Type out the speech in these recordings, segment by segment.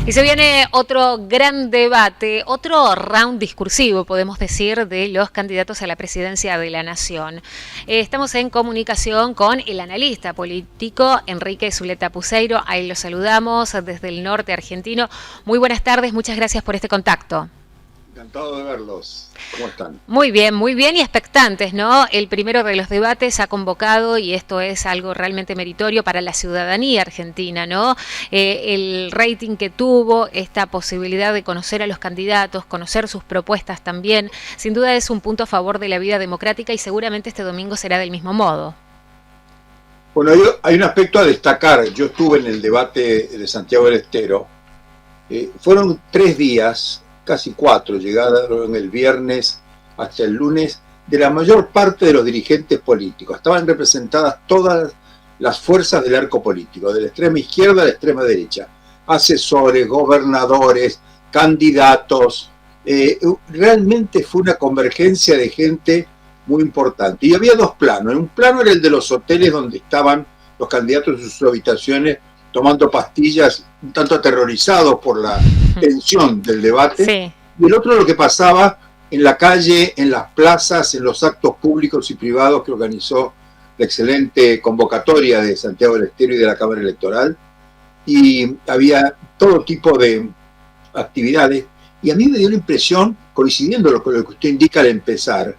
Y se viene otro gran debate, otro round discursivo, podemos decir, de los candidatos a la presidencia de la Nación. Estamos en comunicación con el analista político Enrique Zuleta Puceiro. Ahí lo saludamos desde el norte argentino. Muy buenas tardes, muchas gracias por este contacto. Encantado de verlos. ¿Cómo están? Muy bien y expectantes, ¿no? El primero de los debates ha convocado, y esto es algo realmente meritorio para la ciudadanía argentina, ¿no? El rating que tuvo, esta posibilidad de conocer a los candidatos, conocer sus propuestas también, sin duda es un punto a favor de la vida democrática y seguramente este domingo será del mismo modo. Bueno, hay un aspecto a destacar. Yo estuve en el debate de Santiago del Estero. Fueron 3 días, casi 4, llegaron el viernes hasta el lunes, de la mayor parte de los dirigentes políticos. Estaban representadas todas las fuerzas del arco político, de la extrema izquierda a la extrema derecha. Asesores, gobernadores, candidatos. Realmente fue una convergencia de gente muy importante. Y había 2 planos. Un plano era el de los hoteles donde estaban los candidatos en sus habitaciones tomando pastillas, un tanto aterrorizados por la tensión del debate. Sí. Y el otro lo que pasaba en la calle, en las plazas, en los actos públicos y privados que organizó la excelente convocatoria de Santiago del Estero y de la Cámara Electoral. Y había todo tipo de actividades. Y a mí me dio la impresión, coincidiendo con lo que usted indica al empezar,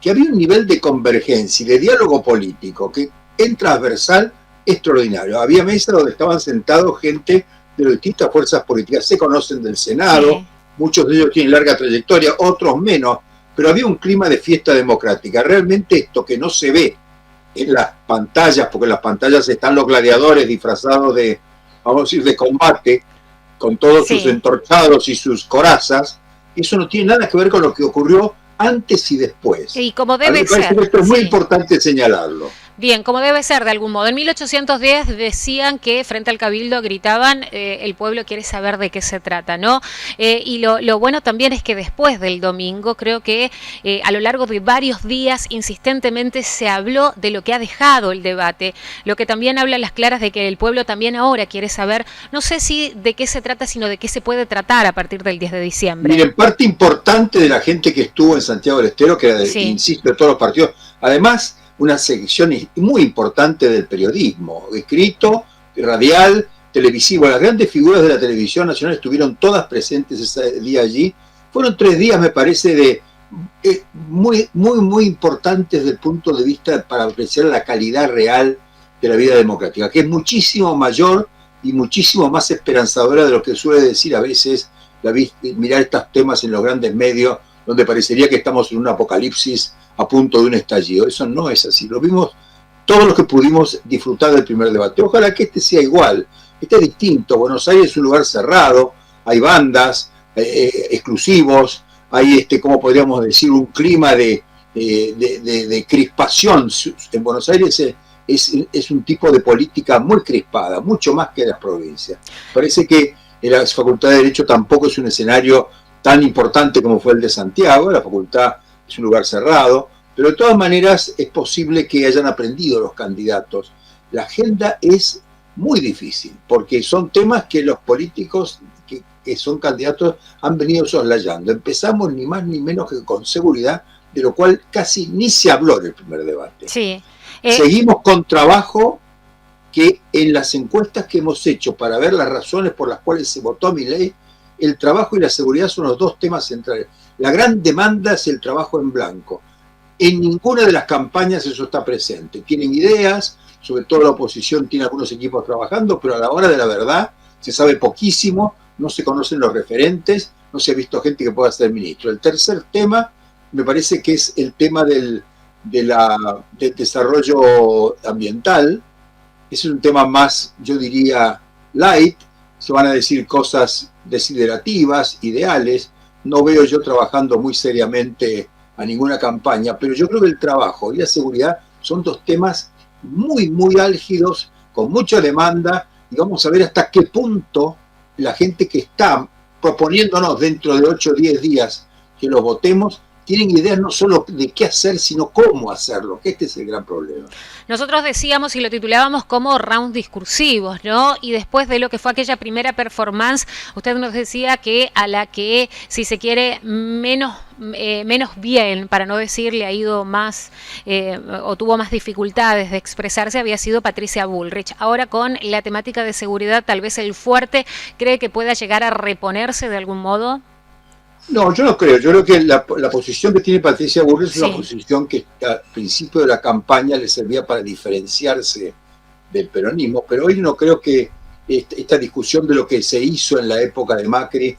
que había un nivel de convergencia y de diálogo político que es transversal extraordinario. Había mesas donde estaban sentados gente de las distintas fuerzas políticas, se conocen del Senado, sí. Muchos de ellos tienen larga trayectoria, otros menos, pero había un clima de fiesta democrática. Realmente esto que no se ve en las pantallas, porque en las pantallas están los gladiadores disfrazados de, vamos a decir, de combate, con todos sus entorchados y sus corazas, eso no tiene nada que ver con lo que ocurrió antes y después. Y como debe ser. Esto es muy importante señalarlo. Bien, como debe ser de algún modo. En 1810 decían que frente al Cabildo gritaban el pueblo quiere saber de qué se trata, ¿no? Y lo bueno también es que después del domingo, creo que a lo largo de varios días insistentemente se habló de lo que ha dejado el debate, lo que también habla a las claras de que el pueblo también ahora quiere saber, no sé si de qué se trata, sino de qué se puede tratar a partir del 10 de diciembre. Miren, parte importante de la gente que estuvo en Santiago del Estero, que era, insisto, de todos los partidos, además una sección muy importante del periodismo, escrito, radial, televisivo. Las grandes figuras de la televisión nacional estuvieron todas presentes ese día allí. Fueron 3 días, me parece, muy importantes desde el punto de vista para apreciar la calidad real de la vida democrática, que es muchísimo mayor y muchísimo más esperanzadora de lo que suele decir a veces mirar estos temas en los grandes medios, donde parecería que estamos en un apocalipsis a punto de un estallido. Eso no es así. Lo vimos todos los que pudimos disfrutar del primer debate. Ojalá que este sea igual. Este es distinto. Buenos Aires es un lugar cerrado, hay bandas exclusivos, hay, ¿cómo podríamos decir?, un clima de crispación. En Buenos Aires es un tipo de política muy crispada, mucho más que en las provincias. Parece que la Facultad de Derecho tampoco es un escenario tan importante como fue el de Santiago. La facultad es un lugar cerrado, pero de todas maneras es posible que hayan aprendido los candidatos. La agenda es muy difícil, porque son temas que los políticos que son candidatos han venido soslayando. Empezamos ni más ni menos que con seguridad, de lo cual casi ni se habló en el primer debate. Sí. Seguimos con trabajo que en las encuestas que hemos hecho para ver las razones por las cuales se votó a Milei, el trabajo y la seguridad son los 2 temas centrales. La gran demanda es el trabajo en blanco. En ninguna de las campañas eso está presente. Tienen ideas, sobre todo la oposición tiene algunos equipos trabajando, pero a la hora de la verdad se sabe poquísimo, no se conocen los referentes, no se ha visto gente que pueda ser ministro. El tercer tema me parece que es el tema del desarrollo ambiental. Ese es un tema más, yo diría, light. Se van a decir cosas desiderativas, ideales. No veo yo trabajando muy seriamente a ninguna campaña, pero yo creo que el trabajo y la seguridad son 2 temas muy álgidos, con mucha demanda, y vamos a ver hasta qué punto la gente que está proponiéndonos dentro de 8 o 10 días que los votemos tienen ideas no solo de qué hacer, sino cómo hacerlo, que este es el gran problema. Nosotros decíamos y lo titulábamos como rounds discursivos, ¿no? Y después de lo que fue aquella primera performance, usted nos decía que a la que, si se quiere, menos bien, para no decir le ha ido más o tuvo más dificultades de expresarse, había sido Patricia Bullrich. Ahora con la temática de seguridad, tal vez el fuerte, ¿cree que pueda llegar a reponerse de algún modo? No, yo no creo. Yo creo que la posición que tiene Patricia Bullrich es una posición que al principio de la campaña le servía para diferenciarse del peronismo, pero hoy no creo que esta discusión de lo que se hizo en la época de Macri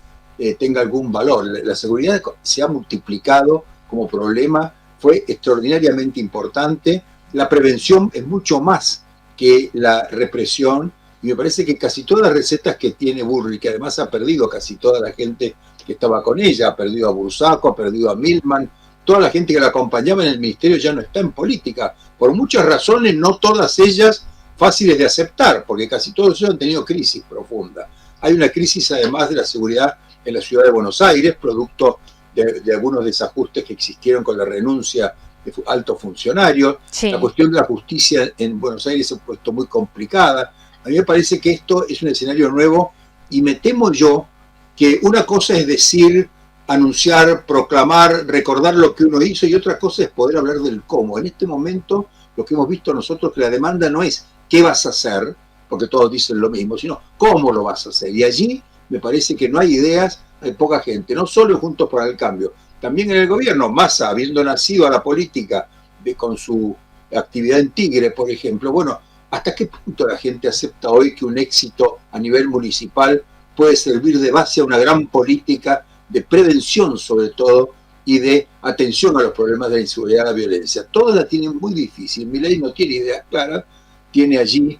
tenga algún valor. La seguridad se ha multiplicado como problema, fue extraordinariamente importante. La prevención es mucho más que la represión, y me parece que casi todas las recetas que tiene Bullrich, que además ha perdido casi toda la gente que estaba con ella, ha perdido a Bursaco, ha perdido a Milman, toda la gente que la acompañaba en el ministerio ya no está en política, por muchas razones, no todas ellas fáciles de aceptar, porque casi todos ellos han tenido crisis profunda. Hay una crisis además de la seguridad en la ciudad de Buenos Aires, producto de algunos desajustes que existieron con la renuncia de altos funcionarios. Sí. La cuestión de la justicia en Buenos Aires se ha puesto muy complicada. A mí me parece que esto es un escenario nuevo y me temo yo que una cosa es decir, anunciar, proclamar, recordar lo que uno hizo, y otra cosa es poder hablar del cómo. En este momento, lo que hemos visto nosotros, que la demanda no es qué vas a hacer, porque todos dicen lo mismo, sino cómo lo vas a hacer. Y allí me parece que no hay ideas, hay poca gente, no solo Juntos por el Cambio, también en el gobierno. Massa, habiendo nacido a la política con su actividad en Tigre, por ejemplo, bueno, ¿hasta qué punto la gente acepta hoy que un éxito a nivel municipal puede servir de base a una gran política de prevención, sobre todo, y de atención a los problemas de la inseguridad y la violencia? Todos la tienen muy difícil. Milei no tiene ideas claras, tiene allí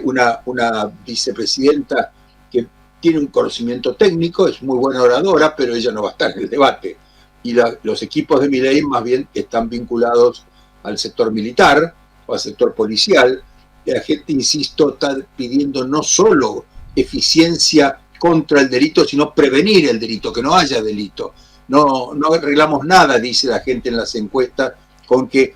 una vicepresidenta que tiene un conocimiento técnico, es muy buena oradora, pero ella no va a estar en el debate. Y los equipos de Milei más bien están vinculados al sector militar o al sector policial. La gente, insisto, está pidiendo no solo eficiencia contra el delito, sino prevenir el delito, que no haya delito. No arreglamos nada, dice la gente en las encuestas, con que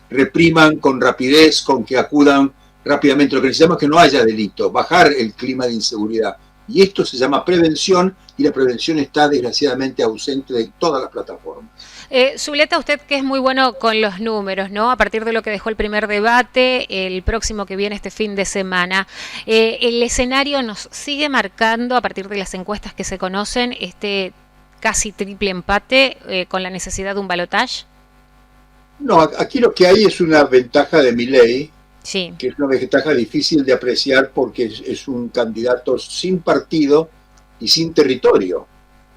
repriman con rapidez, con que acudan rápidamente. Lo que necesitamos es que no haya delito, bajar el clima de inseguridad. Y esto se llama prevención, y la prevención está desgraciadamente ausente de todas las plataformas. Zuleta, usted que es muy bueno con los números, ¿no? A partir de lo que dejó el primer debate, el próximo que viene este fin de semana, el escenario nos sigue marcando, a partir de las encuestas que se conocen, este casi triple empate con la necesidad de un balotaje. No, aquí lo que hay es una ventaja de Milei, sí, que es una ventaja difícil de apreciar porque es un candidato sin partido y sin territorio.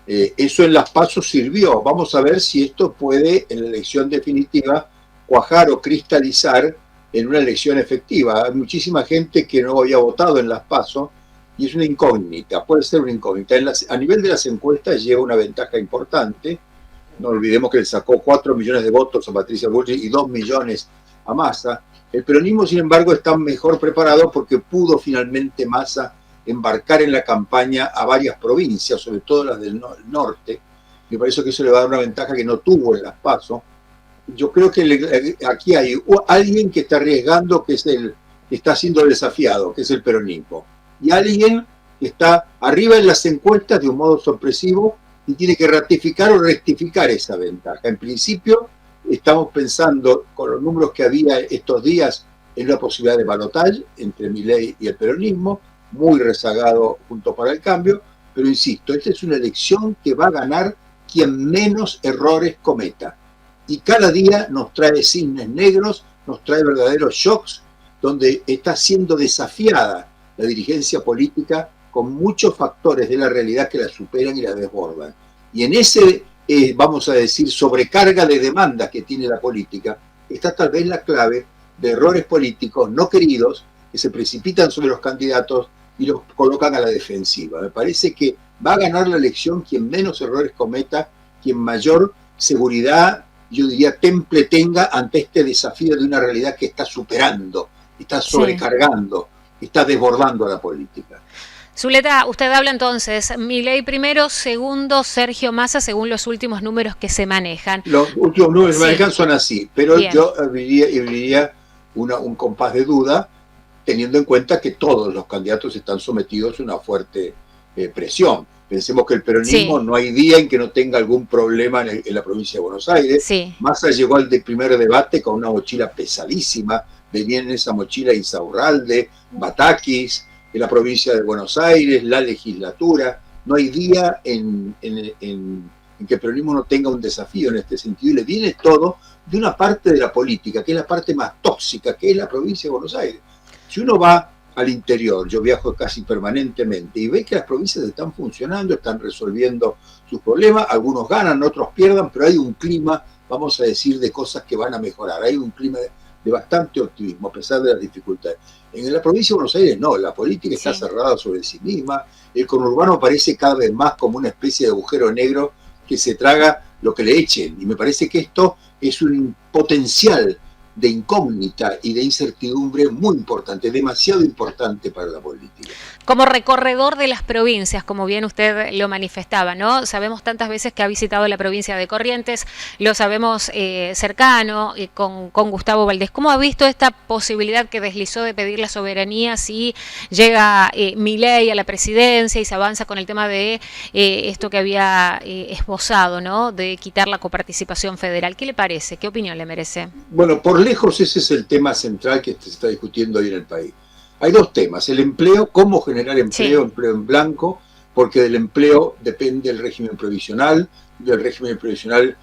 Eso en las PASO sirvió. Vamos a ver si esto puede, en la elección definitiva, cuajar o cristalizar en una elección efectiva. Hay muchísima gente que no había votado en las PASO y es una incógnita, puede ser una incógnita. A nivel de las encuestas lleva una ventaja importante. No olvidemos que le sacó 4 millones de votos a Patricia Bullrich y 2 millones a Massa. El peronismo, sin embargo, está mejor preparado porque pudo finalmente Massa embarcar en la campaña a varias provincias, sobre todo las del norte. Me parece que eso le va a dar una ventaja que no tuvo en las PASO. Yo creo que aquí hay alguien que está arriesgando, que está siendo desafiado, que es el peronismo. Y alguien que está arriba en las encuestas de un modo sorpresivo y tiene que ratificar o rectificar esa ventaja. En principio, estamos pensando, con los números que había estos días, en una posibilidad de balotaje entre Milei y el peronismo, muy rezagado Juntos para el Cambio, pero insisto, esta es una elección que va a ganar quien menos errores cometa. Y cada día nos trae cisnes negros, nos trae verdaderos shocks, donde está siendo desafiada la dirigencia política con muchos factores de la realidad que la superan y la desbordan. Y en ese, vamos a decir, sobrecarga de demandas que tiene la política, está tal vez la clave de errores políticos no queridos que se precipitan sobre los candidatos y los colocan a la defensiva. Me parece que va a ganar la elección quien menos errores cometa, quien mayor seguridad, yo diría, temple tenga ante este desafío de una realidad que está superando, está sobrecargando, está desbordando a la política. Zuleta, usted habla entonces, Milei primero, segundo, Sergio Massa, según los últimos números que se manejan. Los últimos números que se manejan son así, pero Bien. yo abriría un compás de duda, teniendo en cuenta que todos los candidatos están sometidos a una fuerte presión. Pensemos que el peronismo no hay día en que no tenga algún problema en la provincia de Buenos Aires. Massa llegó al primer debate con una mochila pesadísima, venía en esa mochila Insaurralde, Batakis, en la provincia de Buenos Aires, la legislatura. No hay día en que el peronismo no tenga un desafío en este sentido, y le viene todo de una parte de la política, que es la parte más tóxica, que es la provincia de Buenos Aires. Si uno va al interior, yo viajo casi permanentemente, y ve que las provincias están funcionando, están resolviendo sus problemas, algunos ganan, otros pierdan, pero hay un clima, vamos a decir, de cosas que van a mejorar, hay un clima de bastante optimismo, a pesar de las dificultades. En la provincia de Buenos Aires no, la política está cerrada sobre sí misma, el conurbano parece cada vez más como una especie de agujero negro que se traga lo que le echen, y me parece que esto es un potencial de incógnita y de incertidumbre muy importante, demasiado importante para la política. Como recorredor de las provincias, como bien usted lo manifestaba, ¿no? Sabemos tantas veces que ha visitado la provincia de Corrientes, lo sabemos cercano, con Gustavo Valdés. ¿Cómo ha visto esta posibilidad que deslizó de pedir la soberanía si llega Milei a la presidencia y se avanza con el tema de esto que había esbozado, ¿no? De quitar la coparticipación federal? ¿Qué le parece? ¿Qué opinión le merece? Bueno, por lejos ese es el tema central que se está discutiendo hoy en el país. Hay dos temas: el empleo, cómo generar empleo, empleo en blanco, porque del empleo depende el régimen provisional, del régimen provisional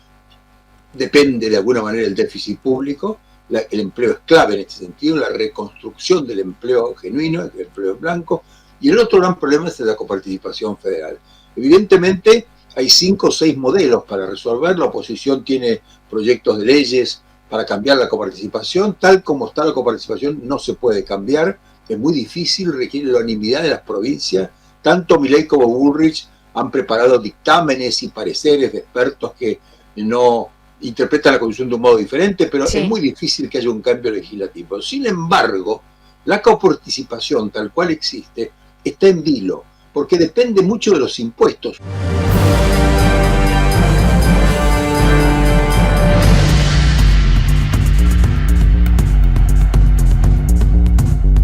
depende de alguna manera el déficit público, el empleo es clave en este sentido, la reconstrucción del empleo genuino, el empleo en blanco, y el otro gran problema es la coparticipación federal. Evidentemente hay 5 o 6 modelos para resolver, la oposición tiene proyectos de leyes para cambiar la coparticipación, tal como está la coparticipación no se puede cambiar, es muy difícil, requiere la unanimidad de las provincias. Tanto Milei como Bullrich han preparado dictámenes y pareceres de expertos que no interpretan la Constitución de un modo diferente, pero es muy difícil que haya un cambio legislativo. Sin embargo, la coparticipación tal cual existe está en vilo, porque depende mucho de los impuestos.